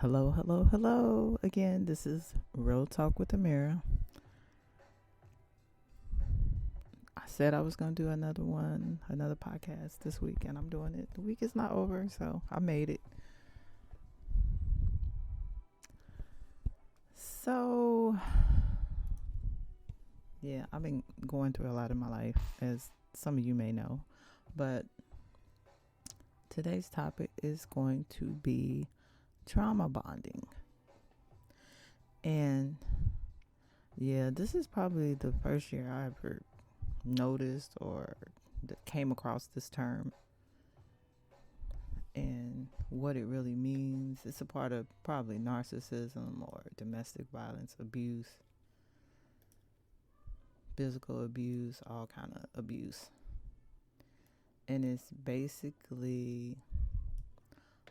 Hello, hello, hello. Again, this is Real Talk with Amiri. I said I was going to do another podcast this week, and I'm doing it. The week is not over, so I made it. So, yeah, I've been going through a lot in my life, as some of you may know. But today's topic is going to be trauma bonding. And yeah, this is probably the first year I ever noticed or came across this term and what it really means. It's a part of probably narcissism or domestic violence, abuse, physical abuse, all kind of abuse. And it's basically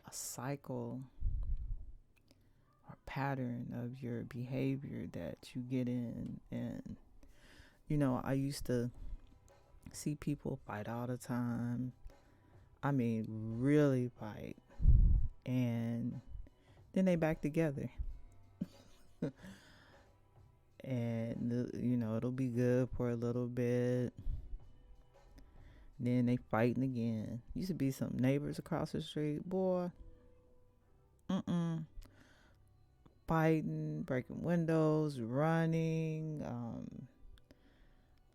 a cycle or pattern of your behavior that you get in. And I used to see people fight all the time. I mean, really fight. And then they back together. And it'll be good for a little bit. Then they fighting again. Used to be some neighbors across the street, boy. Fighting, breaking windows, running,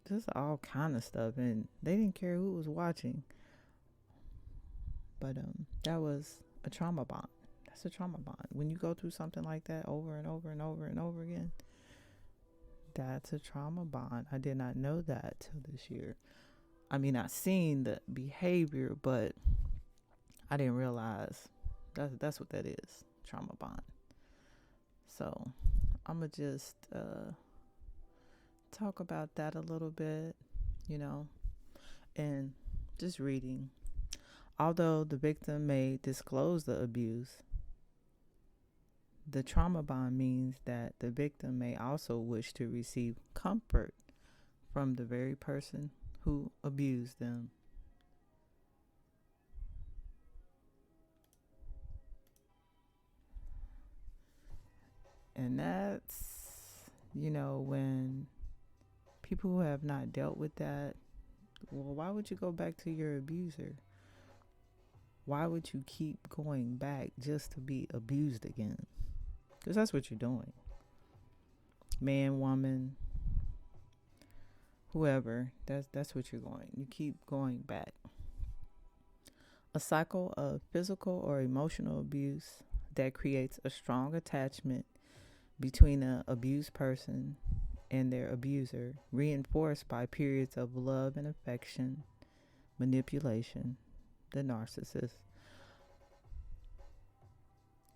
just all kind of stuff, and they didn't care who was watching. But that was a trauma bond. That's a trauma bond. When you go through something like that over and over and over and over again, that's a trauma bond. I did not know that till this year. I mean, I seen the behavior, but I didn't realize that's what that is, trauma bond. So I'm going to just talk about that a little bit, and just reading. Although the victim may disclose the abuse, the trauma bond means that the victim may also wish to receive comfort from the very person who abused them. And that's, when people who have not dealt with that, well, why would you go back to your abuser? Why would you keep going back just to be abused again? Because that's what you're doing. Man, woman, whoever, that's what you're going. You keep going back. A cycle of physical or emotional abuse that creates a strong attachment between an abused person and their abuser, reinforced by periods of love and affection, manipulation, the narcissist,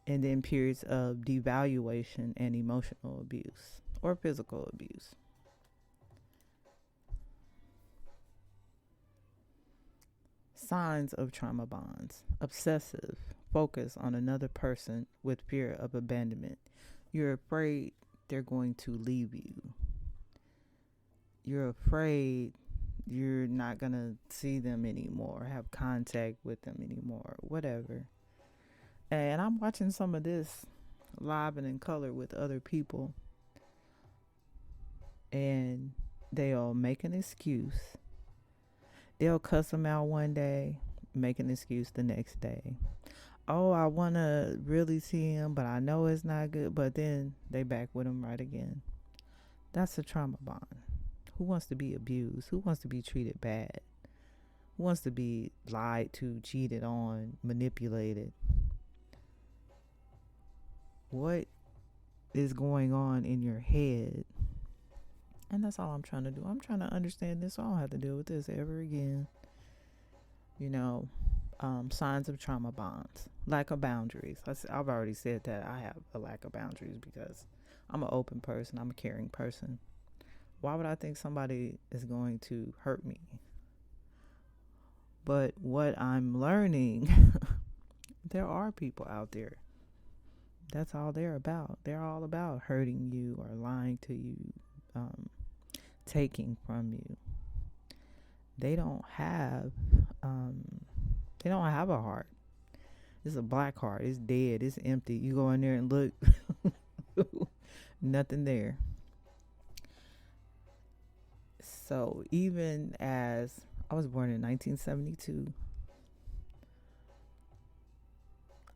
and then periods of devaluation and emotional abuse or physical abuse. Signs of trauma bonds: obsessive, focus on another person with fear of abandonment. You're afraid they're going to leave you. You're afraid you're not going to see them anymore, have contact with them anymore, whatever. And I'm watching some of this live and in color with other people, and they'll make an excuse. They'll cuss them out one day, make an excuse the next day. Oh, I want to really see him, but I know it's not good. But then they back with him right again. That's a trauma bond. Who wants to be abused? Who wants to be treated bad? Who wants to be lied to, cheated on, manipulated? What is going on in your head? And that's all I'm trying to do. I'm trying to understand this so I don't have to deal with this ever again. Signs of trauma bonds. Lack of boundaries. I've already said that I have a lack of boundaries because I'm an open person. I'm a caring person. Why would I think somebody is going to hurt me? But what I'm learning, there are people out there. That's all they're about. They're all about hurting you or lying to you, taking from you. They don't have a heart. It's a black heart. It's dead. It's empty. You go in there and look, nothing there. So even as I was born in 1972,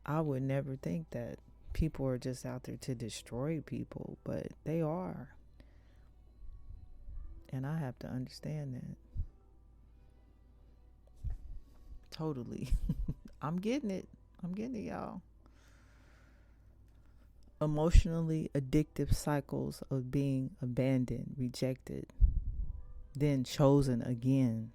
I would never think that people are just out there to destroy people, but they are. And I have to understand that. Totally. I'm getting it. I'm getting it, y'all. Emotionally addictive cycles of being abandoned, rejected, then chosen again.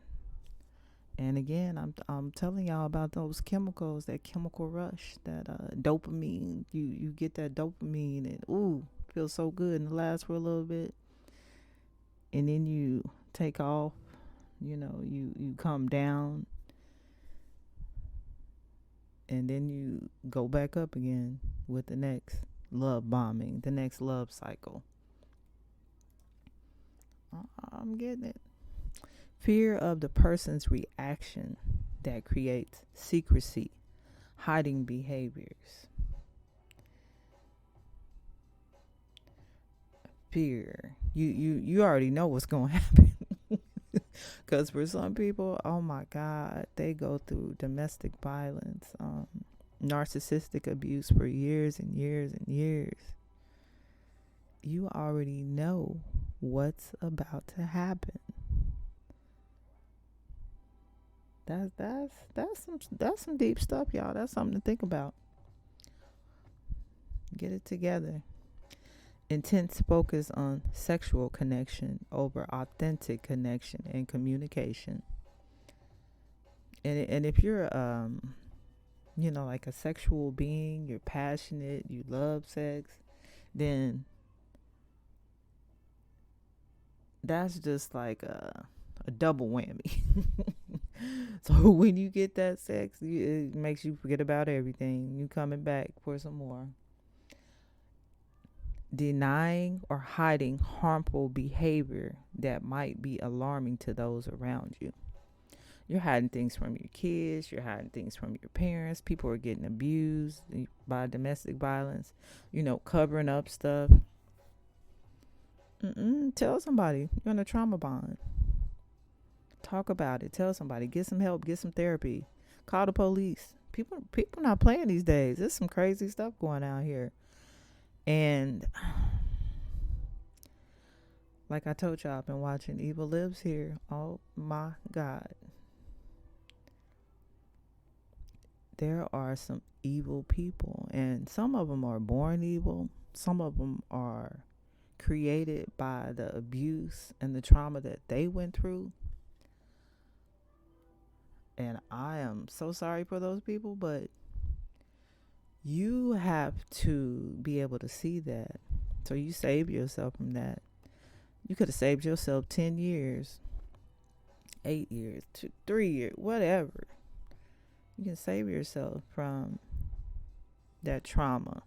And again, I'm telling y'all about those chemicals, that chemical rush, that dopamine. You get that dopamine and ooh, feels so good and it lasts for a little bit, and then you take off. You come down, and then you go back up again with the next love bombing, the next love cycle. I'm getting it. Fear of the person's reaction that creates secrecy, hiding behaviors. Fear. You already know what's going to happen. Because for some people, oh my God, they go through domestic violence, narcissistic abuse for years and years and years. You already know what's about to happen. That's some deep stuff, y'all. That's something to think about. Get it together. Intense focus on sexual connection over authentic connection and communication. And if you're like a sexual being, you're passionate, you love sex, then that's just like a double whammy. So when you get that sex, it makes you forget about everything. You coming back for some more. Denying or hiding harmful behavior that might be alarming to those around you. You're hiding things from your kids. You're hiding things from your parents. People are getting abused by domestic violence. Covering up stuff. Tell somebody. You're in a trauma bond. Talk about it. Tell somebody. Get some help. Get some therapy. Call the police. People not playing these days. There's some crazy stuff going on here. And like I told y'all, I've been watching Evil Lives here. Oh my God. There are some evil people, and some of them are born evil. Some of them are created by the abuse and the trauma that they went through. And I am so sorry for those people, but you have to be able to see that. So you save yourself from that. You could have saved yourself 10 years, 8 years, 3 years, whatever. You can save yourself from that trauma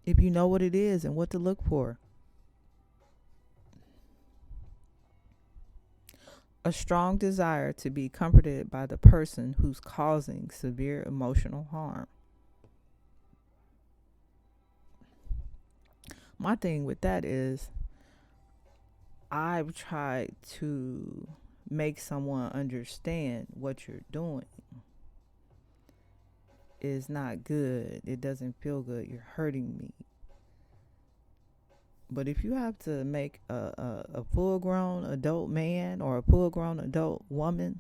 if you know what it is and what to look for. A strong desire to be comforted by the person who's causing severe emotional harm. My thing with that is, I've tried to make someone understand what you're doing is not good. It doesn't feel good. You're hurting me. But if you have to make a full-grown adult man or a full-grown adult woman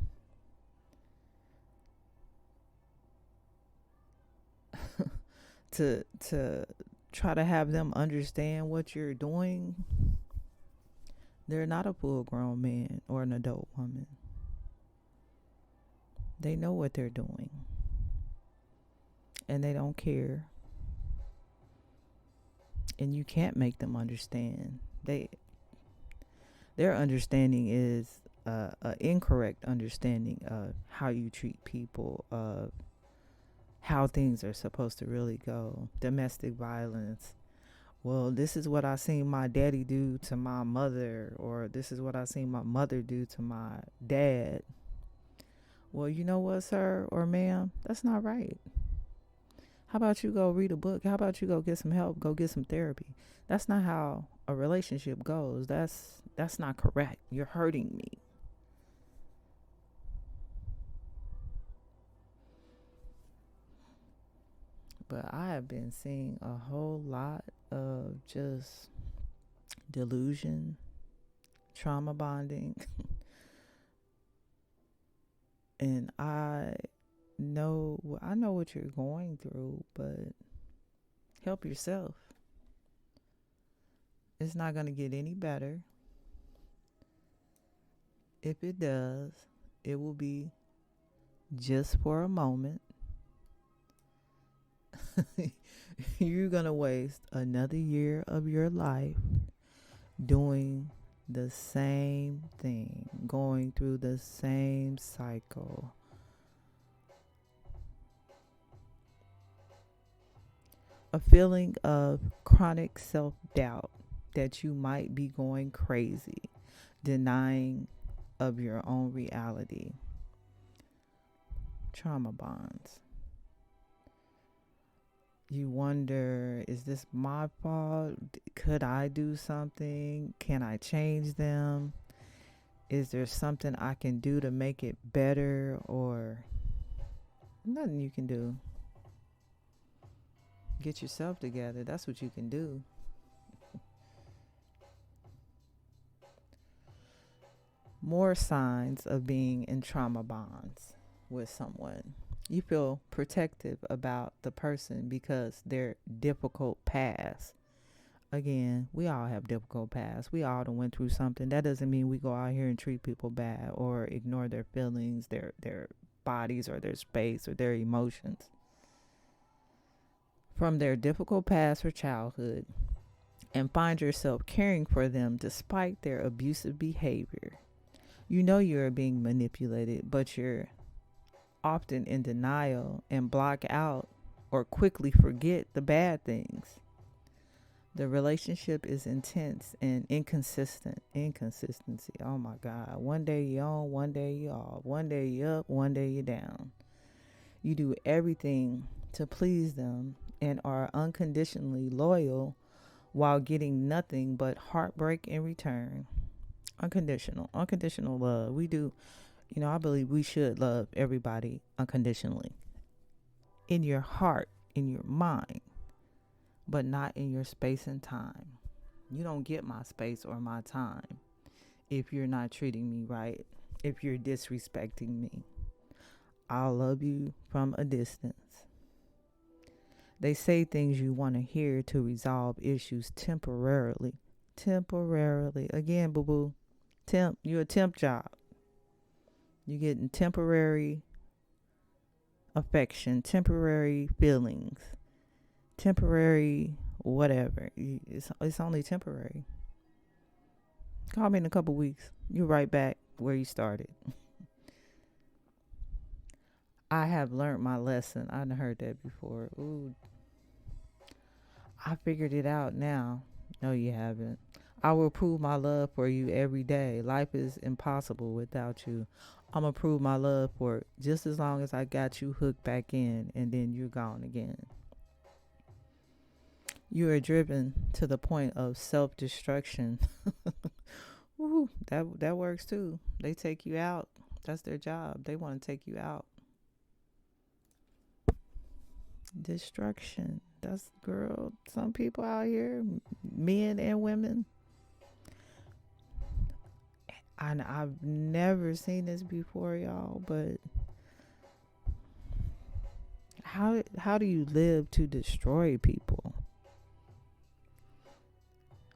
to try to have them understand what you're doing, they're not a full-grown man or an adult woman. They know what they're doing, and they don't care. And you can't make them understand. Their understanding is an incorrect understanding of how you treat people, of how things are supposed to really go. Domestic violence. Well, this is what I seen my daddy do to my mother, or this is what I seen my mother do to my dad. Well, you know what, sir or ma'am? That's not right. How about you go read a book? How about you go get some help? Go get some therapy. That's not how a relationship goes. That's not correct. You're hurting me. But I have been seeing a whole lot of just delusion, trauma bonding, and I know what you're going through, but help yourself. It's not going to get any better. If it does, it will be just for a moment. You're going to waste another year of your life doing the same thing, going through the same cycle. A feeling of chronic self doubt that you might be going crazy, denying of your own reality. Trauma bonds. You wonder, is this my fault? Could I do something? Can I change them? Is there something I can do to make it better? Or nothing you can do. Get yourself together. That's what you can do. More signs of being in trauma bonds with someone. You feel protective about the person because their difficult past. Again, we all have difficult past. We all done went through something. That doesn't mean we go out here and treat people bad or ignore their feelings, their bodies or their space or their emotions. From their difficult past or childhood, and find yourself caring for them despite their abusive behavior. You know you're being manipulated, but you're often in denial and block out or quickly forget the bad things. The relationship is intense and inconsistent. Inconsistency. Oh my God. One day you on, one day you off. One day you up, one day you down. You do everything to please them and are unconditionally loyal while getting nothing but heartbreak in return. Unconditional love. We do, I believe we should love everybody unconditionally. In your heart, in your mind, but not in your space and time. You don't get my space or my time if you're not treating me right, if you're disrespecting me. I'll love you from a distance. They say things you want to hear to resolve issues temporarily. Temporarily. Again, boo boo. You're a temp job. You're getting temporary affection, temporary feelings, temporary whatever. It's only temporary. Call me in a couple weeks. You're right back where you started. I have learned my lesson. I done heard that before. Ooh, I figured it out now. No, you haven't. I will prove my love for you every day. Life is impossible without you. I'm going to prove my love for it just as long as I got you hooked back in and then you're gone again. You are driven to the point of self-destruction. Ooh, that works too. They take you out. That's their job. They want to take you out. Destruction. That's, girl, some people out here, men and women. I've never seen this before, y'all, but how do you live to destroy people?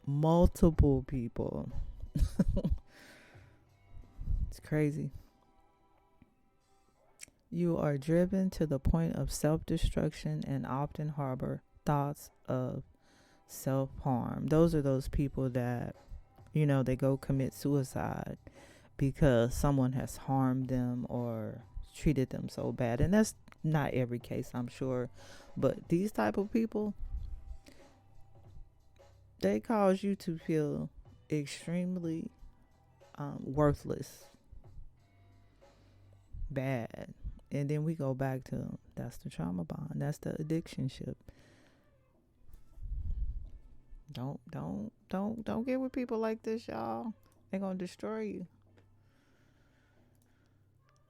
Multiple people. It's crazy. You are driven to the point of self-destruction and often harbor thoughts of self-harm. Those are those people that, they go commit suicide because someone has harmed them or treated them so bad. And that's not every case, I'm sure. But these type of people, they cause you to feel extremely worthless. bad. And then we go back to, that's the trauma bond. That's the addiction ship. Don't get with people like this, y'all. They're gonna destroy you.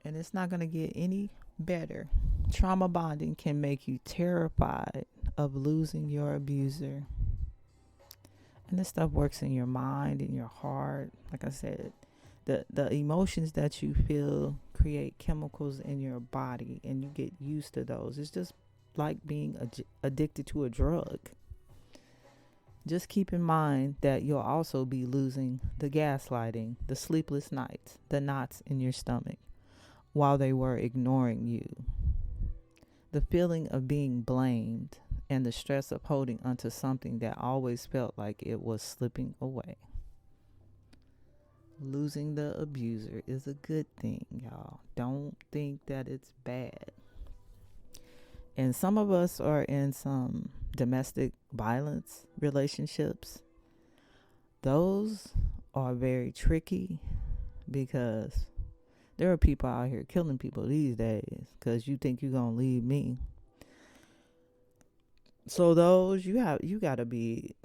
And it's not gonna get any better. Trauma bonding can make you terrified of losing your abuser. And this stuff works in your mind, in your heart. Like I said, the emotions that you feel create chemicals in your body, and you get used to those. It's just like being addicted to a drug. Just keep in mind that you'll also be losing the gaslighting, the sleepless nights, the knots in your stomach while they were ignoring you, the feeling of being blamed, and the stress of holding onto something that always felt like it was slipping away. Losing the abuser is a good thing, y'all. Don't think that it's bad. And some of us are in some domestic violence relationships. Those are very tricky because there are people out here killing people these days because you think you're going to leave me. So those, you got to be,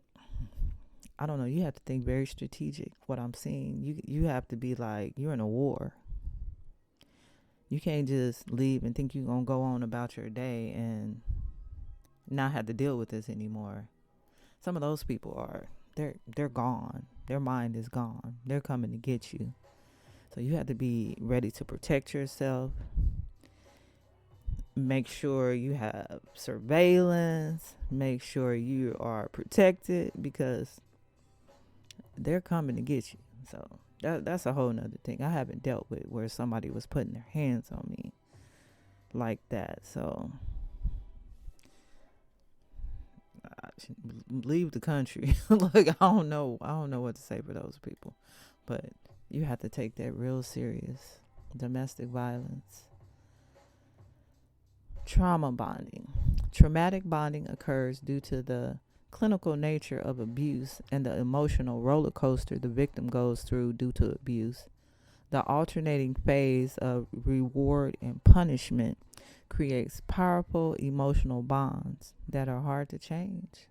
I don't know, you have to think very strategic. What I'm seeing, you have to be like, you're in a war. You can't just leave and think you're going to go on about your day and not have to deal with this anymore. Some of those people are, they're gone. Their mind is gone. They're coming to get you. So you have to be ready to protect yourself. Make sure you have surveillance. Make sure you are protected because they're coming to get you. So that's a whole nother thing. I haven't dealt with where somebody was putting their hands on me like that. So leave the country. Like, I don't know what to say for those people, but you have to take that real serious. Domestic violence. Trauma bonding. Traumatic bonding occurs due to the clinical nature of abuse and the emotional roller coaster the victim goes through due to abuse. The alternating phase of reward and punishment creates powerful emotional bonds that are hard to change.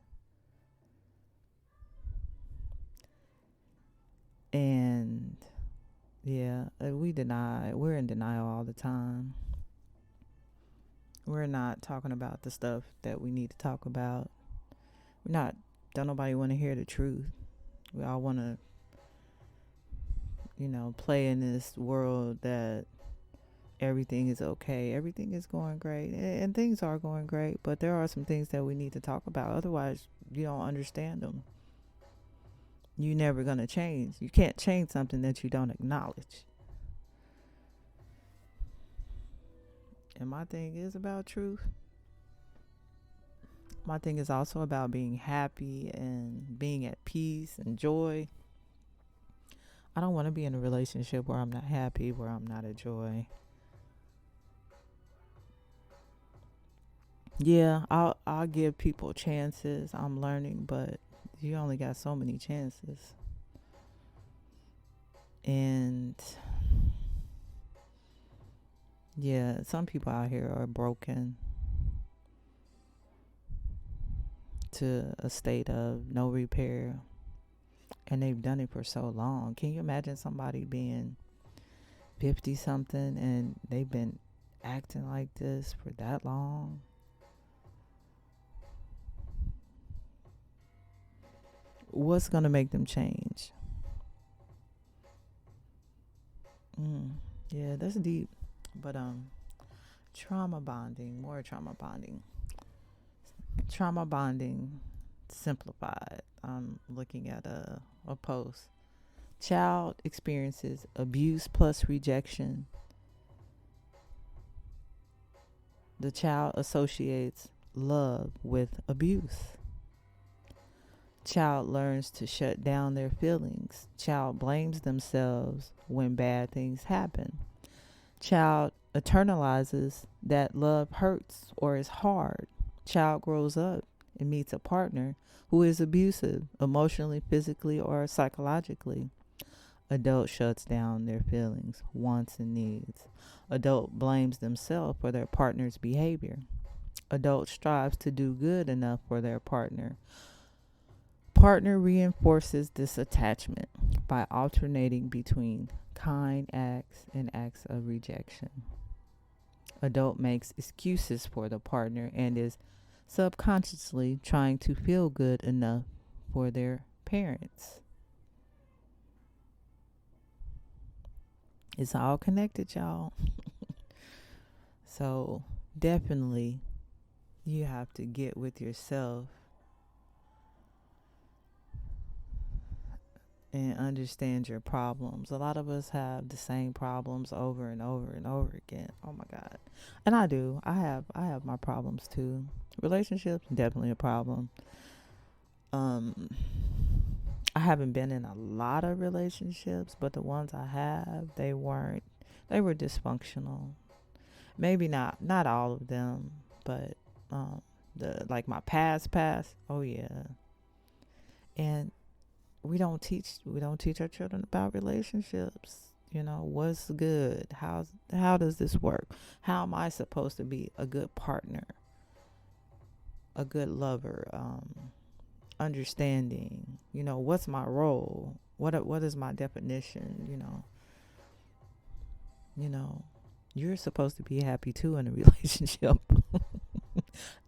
And yeah, we're in denial all the time. We're not talking about the stuff that we need to talk about. Don't nobody want to hear the truth. We all want to, play in this world that everything is okay. Everything is going great. And things are going great, but there are some things that we need to talk about. Otherwise, you don't understand them. You're never going to change. You can't change something that you don't acknowledge. And my thing is about truth. My thing is also about being happy and being at peace and joy. I don't want to be in a relationship where I'm not happy, where I'm not at joy. Yeah, I'll give people chances. I'm learning, but you only got so many chances. And yeah, some people out here are broken to a state of no repair, and they've done it for so long. Can you imagine somebody being 50 something and they've been acting like this for that long? What's going to make them change? Yeah, that's deep. But trauma bonding, more trauma bonding. Trauma bonding simplified. I'm looking at a post. Child experiences abuse plus rejection. The child associates love with abuse. Child learns to shut down their feelings. Child blames themselves when bad things happen. Child internalizes that love hurts or is hard. Child grows up and meets a partner who is abusive emotionally, physically, or psychologically. Adult shuts down their feelings, wants, and needs. Adult blames themselves for their partner's behavior. Adult strives to do good enough for their partner. Partner reinforces this attachment by alternating between kind acts and acts of rejection. Adult makes excuses for the partner and is subconsciously trying to feel good enough for their parents. It's all connected, y'all. So definitely you have to get with yourself and understand your problems. A lot of us have the same problems over and over and over again. Oh my God. And I do. I have my problems too. Relationships definitely a problem. I haven't been in a lot of relationships, but the ones I have, they were dysfunctional. Maybe not all of them, but the like my past. Oh yeah. And we don't teach our children about relationships. What's good? How does this work? How am I supposed to be a good partner, a good lover, understanding? What's my role? What is my definition? You're supposed to be happy too in a relationship,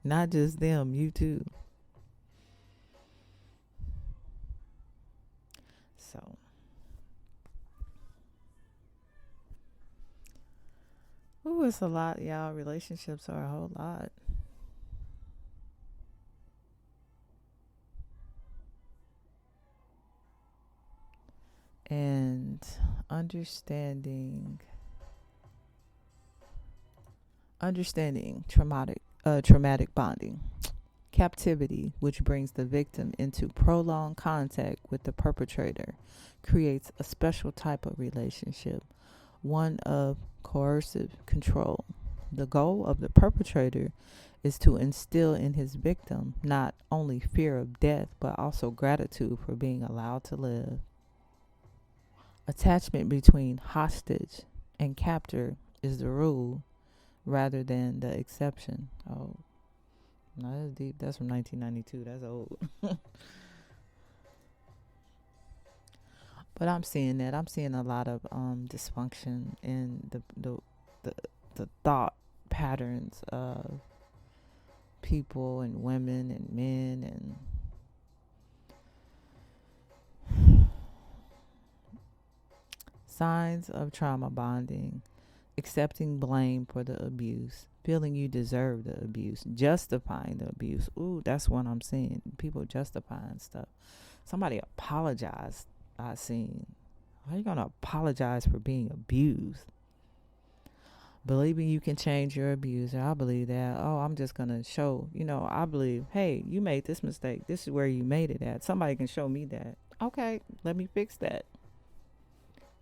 not just them. You too. So. Ooh, it's a lot, y'all. Relationships are a whole lot. And understanding traumatic bonding. Captivity, which brings the victim into prolonged contact with the perpetrator, creates a special type of relationship, one of coercive control. The goal of the perpetrator is to instill in his victim not only fear of death, but also gratitude for being allowed to live. Attachment between hostage and captor is the rule rather than the exception. Oh, no, that's deep. That's from 1992. That's old. But I'm seeing that. I'm seeing a lot of dysfunction in the thought patterns of people and women and men and signs of trauma bonding: accepting blame for the abuse, feeling you deserve the abuse, justifying the abuse. Ooh, that's what I'm seeing. People justifying stuff. Somebody apologized. I seen. How are you gonna apologize for being abused? Believing you can change your abuser. I believe that. Oh, I'm just gonna show. I believe. Hey, you made this mistake. This is where you made it at. Somebody can show me that. Okay, let me fix that.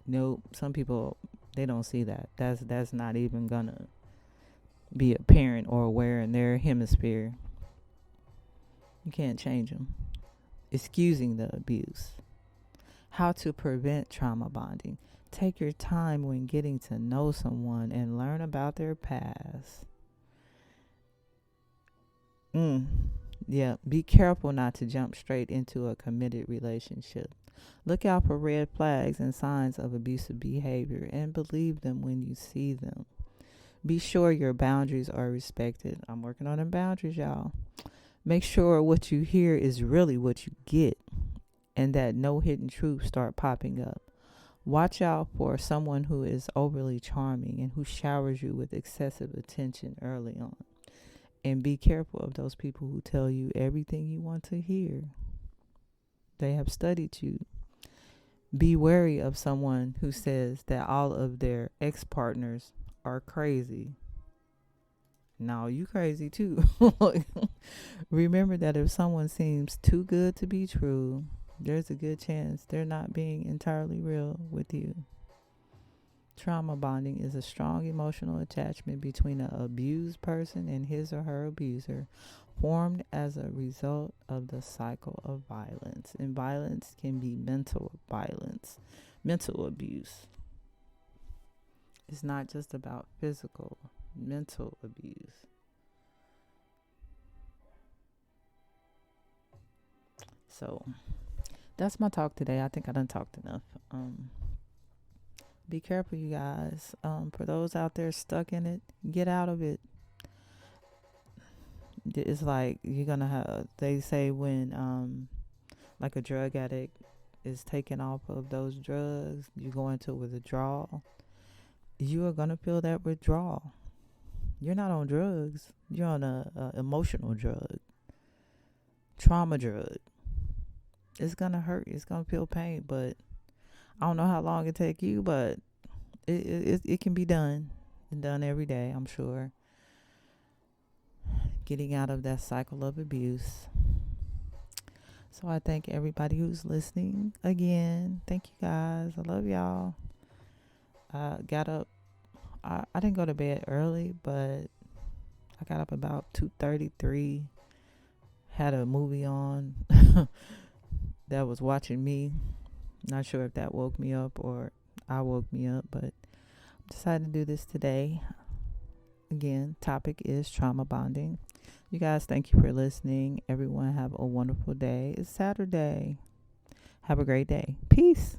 Nope. Some people, they don't see that. That's not even gonna be apparent or aware in their hemisphere. You can't change them. Excusing the abuse. How to prevent trauma bonding. Take your time when getting to know someone and learn about their past. Yeah, be careful not to jump straight into a committed relationship. Look out for red flags and signs of abusive behavior and believe them when you see them. Be sure your boundaries are respected. I'm working on them boundaries, y'all. Make sure what you hear is really what you get and that no hidden truths start popping up. Watch out for someone who is overly charming and who showers you with excessive attention early on. And be careful of those people who tell you everything you want to hear. They have studied you. Be wary of someone who says that all of their ex-partners are crazy. No, you crazy too. Remember that if someone seems too good to be true, there's a good chance they're not being entirely real with you. Trauma bonding is a strong emotional attachment between an abused person and his or her abuser, formed as a result of the cycle of violence. And violence can be mental violence, mental abuse. It's not just about physical, mental abuse. So that's my talk today. I think I done talked enough. Be careful, you guys. For those out there stuck in it, get out of it. It's like you're gonna have. They say when like a drug addict is taken off of those drugs, you go into withdrawal. You are gonna feel that withdrawal. You're not on drugs. You're on a emotional drug, trauma drug. It's gonna hurt. It's gonna feel pain, but I don't know how long it take you, but it can be done and done every day, I'm sure. Getting out of that cycle of abuse. So I thank everybody who's listening again. Thank you guys. I love y'all. I got up. I didn't go to bed early, but I got up about 2:33. Had a movie on that was watching me. Not sure if that woke me up or I woke me up, but decided to do this today. Again, topic is trauma bonding. You guys, thank you for listening. Everyone have a wonderful day. It's Saturday. Have a great day. Peace.